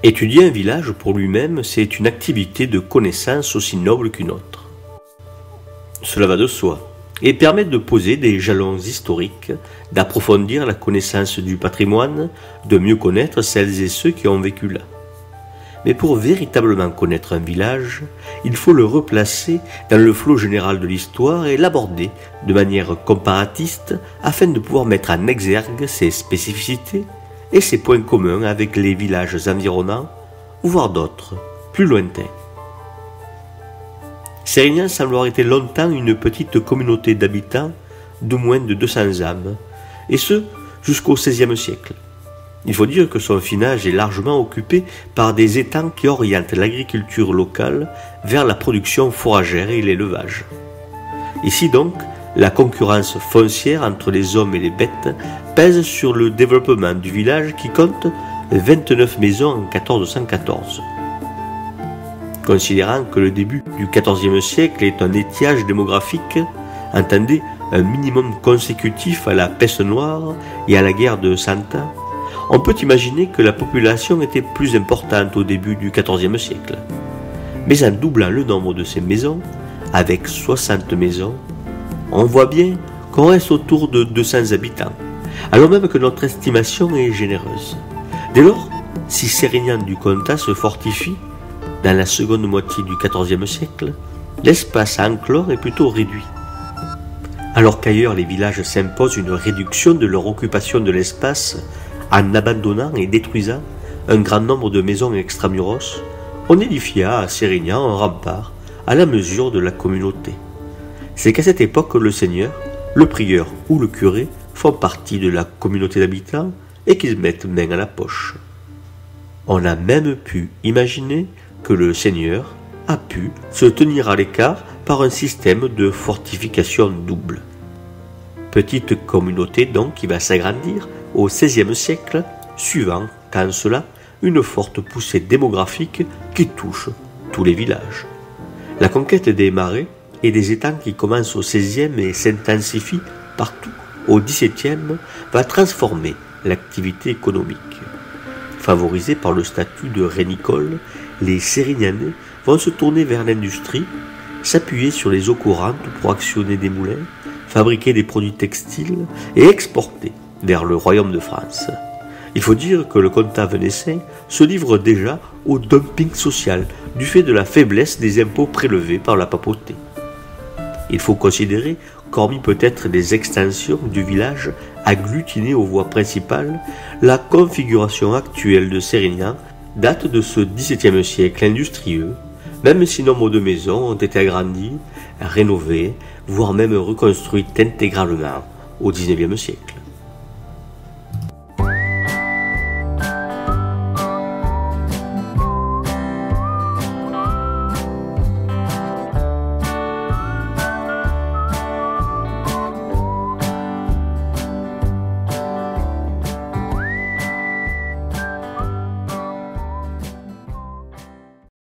Étudier un village pour lui-même, c'est une activité de connaissance aussi noble qu'une autre. Cela va de soi et permet de poser des jalons historiques, d'approfondir la connaissance du patrimoine, de mieux connaître celles et ceux qui ont vécu là. Mais pour véritablement connaître un village, il faut le replacer dans le flot général de l'histoire et l'aborder de manière comparatiste afin de pouvoir mettre en exergue ses spécificités et ses points communs avec les villages environnants, voire d'autres, plus lointains. Sérignan semble avoir été longtemps une petite communauté d'habitants de moins de 200 âmes, et ce jusqu'au XVIe siècle. Il faut dire que son finage est largement occupé par des étangs qui orientent l'agriculture locale vers la production fourragère et l'élevage. Ici donc, la concurrence foncière entre les hommes et les bêtes pèse sur le développement du village qui compte 29 maisons en 1414. Considérant que le début du XIVe siècle est un étiage démographique, entendez un minimum consécutif à la peste noire et à la guerre de Cent Ans, on peut imaginer que la population était plus importante au début du XIVe siècle. Mais en doublant le nombre de ces maisons, avec 60 maisons, on voit bien qu'on reste autour de 200 habitants, alors même que notre estimation est généreuse. Dès lors, si Sérignan du Comtat se fortifie, dans la seconde moitié du XIVe siècle, l'espace à enclore est plutôt réduit. Alors qu'ailleurs les villages s'imposent une réduction de leur occupation de l'espace en abandonnant et détruisant un grand nombre de maisons extramuros, on édifia à Sérignan un rempart à la mesure de la communauté. C'est qu'à cette époque le seigneur, le prieur ou le curé font partie de la communauté d'habitants et qu'ils mettent main à la poche. On a même pu imaginer que le seigneur a pu se tenir à l'écart par un système de fortification double. Petite communauté donc qui va s'agrandir au XVIe siècle, suivant qu'en cela une forte poussée démographique qui touche tous les villages. La conquête des marais et des étangs qui commence au XVIe et s'intensifie partout au XVIIe va transformer l'activité économique. Favorisés par le statut de rénicole, les Sérignanais vont se tourner vers l'industrie, s'appuyer sur les eaux courantes pour actionner des moulins, fabriquer des produits textiles et exporter vers le royaume de France. Il faut dire que le comtat venaissin se livre déjà au dumping social du fait de la faiblesse des impôts prélevés par la papauté. Il faut considérer qu'hormis peut-être des extensions du village agglutiné aux voies principales, la configuration actuelle de Sérignan date de ce XVIIe siècle industrieux, même si nombre de maisons ont été agrandies, rénovées, voire même reconstruites intégralement au XIXe siècle.